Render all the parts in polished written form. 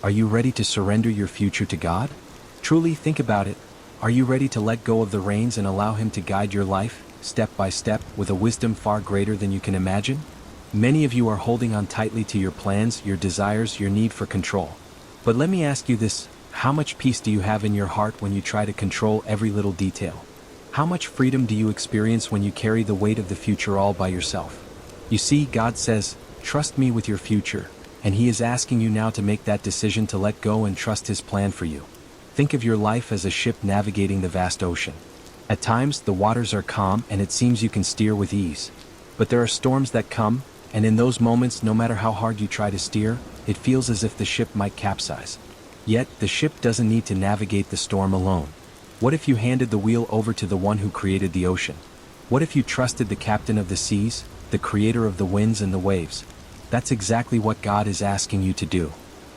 Are you ready to surrender your future to God? Truly think about it. Are you ready to let go of the reins and allow Him to guide your life, step by step, with a wisdom far greater than you can imagine? Many of you are holding on tightly to your plans, your desires, your need for control. But let me ask you this, how much peace do you have in your heart when you try to control every little detail? How much freedom do you experience when you carry the weight of the future all by yourself? You see, God says, trust me with your future, and He is asking you now to make that decision to let go and trust His plan for you. Think of your life as a ship navigating the vast ocean. At times, the waters are calm and it seems you can steer with ease. But there are storms that come, and in those moments, no matter how hard you try to steer, it feels as if the ship might capsize. Yet, the ship doesn't need to navigate the storm alone. What if you handed the wheel over to the one who created the ocean? What if you trusted the captain of the seas, the creator of the winds and the waves? That's exactly what God is asking you to do.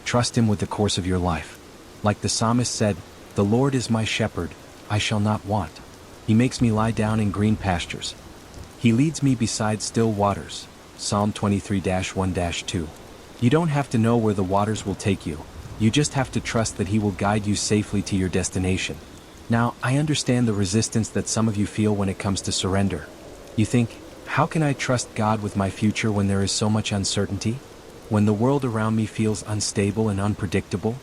Trust Him with the course of your life. Like the psalmist said, "The Lord is my shepherd, I shall not want. He makes me lie down in green pastures. He leads me beside still waters." Psalm 23-1-2. You don't have to know where the waters will take you. You just have to trust that He will guide you safely to your destination. Now, I understand the resistance that some of you feel when it comes to surrender. You think, how can I trust God with my future when there is so much uncertainty? When the world around me feels unstable and unpredictable?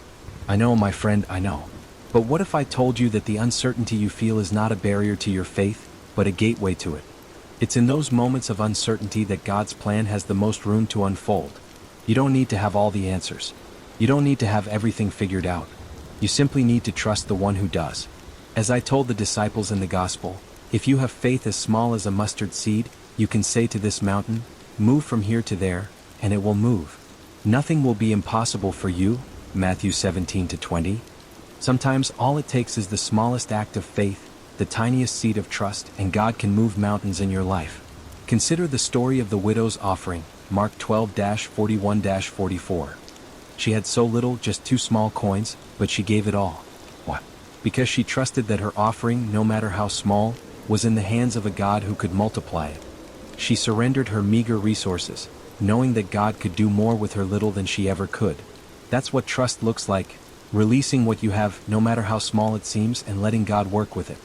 I know, my friend, I know. But what if I told you that the uncertainty you feel is not a barrier to your faith, but a gateway to it? It's in those moments of uncertainty that God's plan has the most room to unfold. You don't need to have all the answers. You don't need to have everything figured out. You simply need to trust the one who does. As I told the disciples in the gospel, if you have faith as small as a mustard seed, you can say to this mountain, "Move from here to there," and it will move. Nothing will be impossible for you, Matthew 17-20. Sometimes all it takes is the smallest act of faith, the tiniest seed of trust, and God can move mountains in your life. Consider the story of the widow's offering, Mark 12-41-44. She had so little, just 2 small coins, but she gave it all. What? Because she trusted that her offering, no matter how small, was in the hands of a God who could multiply it. She surrendered her meager resources, knowing that God could do more with her little than she ever could. That's what trust looks like, releasing what you have, no matter how small it seems, and letting God work with it.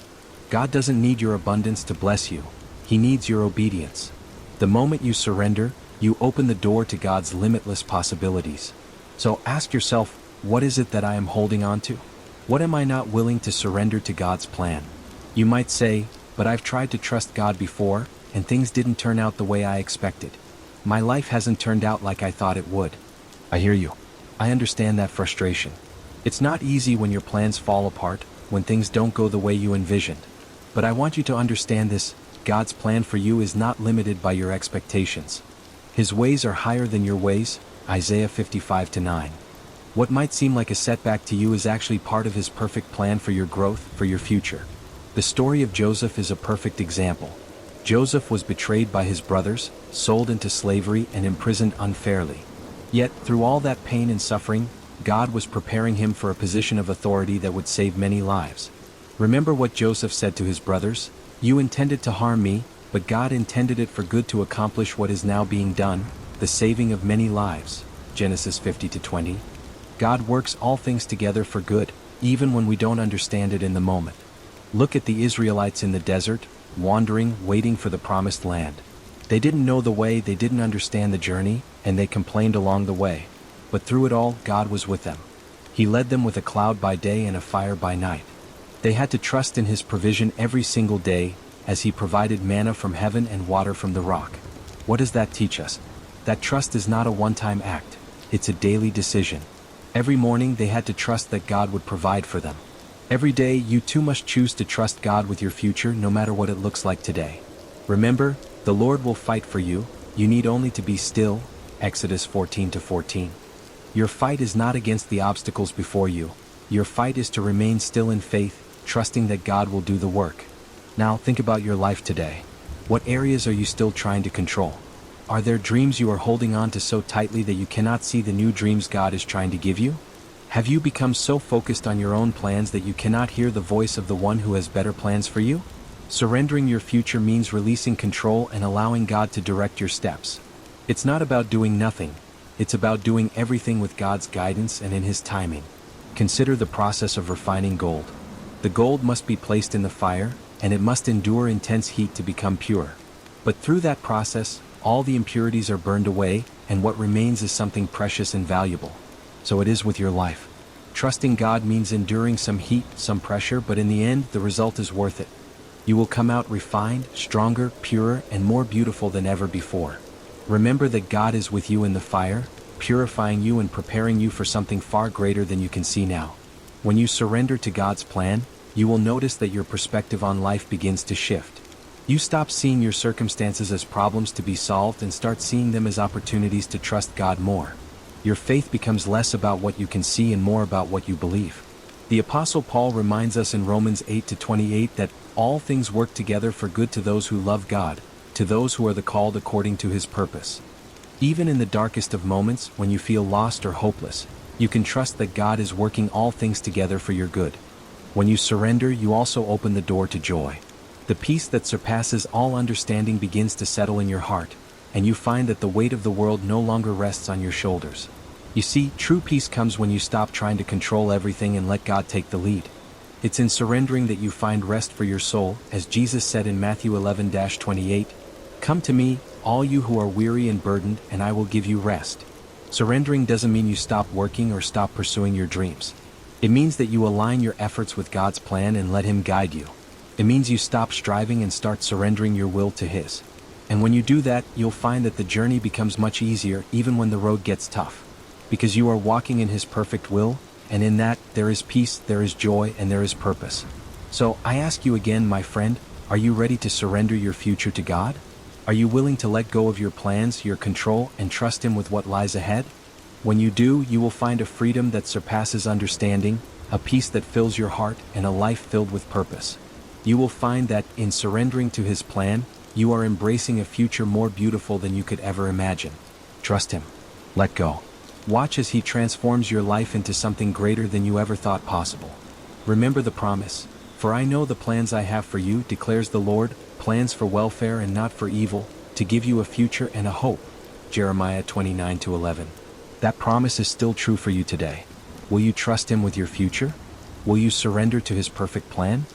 God doesn't need your abundance to bless you. He needs your obedience. The moment you surrender, you open the door to God's limitless possibilities. So ask yourself, what is it that I am holding on to? What am I not willing to surrender to God's plan? You might say, but I've tried to trust God before, and things didn't turn out the way I expected. My life hasn't turned out like I thought it would. I hear you. I understand that frustration. It's not easy when your plans fall apart, when things don't go the way you envisioned. But I want you to understand this, God's plan for you is not limited by your expectations. His ways are higher than your ways, Isaiah 55-9. What might seem like a setback to you is actually part of His perfect plan for your growth, for your future. The story of Joseph is a perfect example. Joseph was betrayed by his brothers, sold into slavery, and imprisoned unfairly. Yet, through all that pain and suffering, God was preparing him for a position of authority that would save many lives. Remember what Joseph said to his brothers? "You intended to harm me, but God intended it for good to accomplish what is now being done, the saving of many lives." Genesis 50-20. God works all things together for good, even when we don't understand it in the moment. Look at the Israelites in the desert, wandering, waiting for the promised land. They didn't know the way, they didn't understand the journey, and they complained along the way. But through it all, God was with them. He led them with a cloud by day and a fire by night. They had to trust in His provision every single day, as He provided manna from heaven and water from the rock. What does that teach us? That trust is not a one-time act, it's a daily decision. Every morning they had to trust that God would provide for them. Every day you too must choose to trust God with your future, no matter what it looks like today. Remember, the Lord will fight for you, you need only to be still, Exodus 14-14. Your fight is not against the obstacles before you, your fight is to remain still in faith, trusting that God will do the work. Now think about your life today. What areas are you still trying to control? Are there dreams you are holding on to so tightly that you cannot see the new dreams God is trying to give you? Have you become so focused on your own plans that you cannot hear the voice of the one who has better plans for you? Surrendering your future means releasing control and allowing God to direct your steps. It's not about doing nothing, It's about doing everything with God's guidance and in His timing. Consider the process of refining gold. The gold must be placed in the fire, and it must endure intense heat to become pure. But through that process, all the impurities are burned away, and what remains is something precious and valuable. So it is with your life. Trusting God means enduring some heat, some pressure, but in the end, the result is worth it. You will come out refined, stronger, purer, and more beautiful than ever before. Remember that God is with you in the fire, purifying you and preparing you for something far greater than you can see now. When you surrender to God's plan, you will notice that your perspective on life begins to shift. You stop seeing your circumstances as problems to be solved and start seeing them as opportunities to trust God more. Your faith becomes less about what you can see and more about what you believe. The Apostle Paul reminds us in Romans 8-28 that all things work together for good to those who love God, to those who are the called according to His purpose. Even in the darkest of moments, when you feel lost or hopeless, you can trust that God is working all things together for your good. When you surrender, you also open the door to joy. The peace that surpasses all understanding begins to settle in your heart, and you find that the weight of the world no longer rests on your shoulders. You see, true peace comes when you stop trying to control everything and let God take the lead. It's in surrendering that you find rest for your soul, as Jesus said in Matthew 11-28, "Come to me, all you who are weary and burdened, and I will give you rest." Surrendering doesn't mean you stop working or stop pursuing your dreams. It means that you align your efforts with God's plan and let Him guide you. It means you stop striving and start surrendering your will to His. And when you do that, you'll find that the journey becomes much easier even when the road gets tough. Because you are walking in His perfect will, and in that, there is peace, there is joy, and there is purpose. So, I ask you again, my friend, are you ready to surrender your future to God? Are you willing to let go of your plans, your control, and trust Him with what lies ahead? When you do, you will find a freedom that surpasses understanding, a peace that fills your heart, and a life filled with purpose. You will find that, in surrendering to His plan, you are embracing a future more beautiful than you could ever imagine. Trust Him. Let go. Watch as He transforms your life into something greater than you ever thought possible. Remember the promise, "For I know the plans I have for you, declares the Lord, plans for welfare and not for evil, to give you a future and a hope." Jeremiah 29-11. That promise is still true for you today. Will you trust Him with your future? Will you surrender to His perfect plan?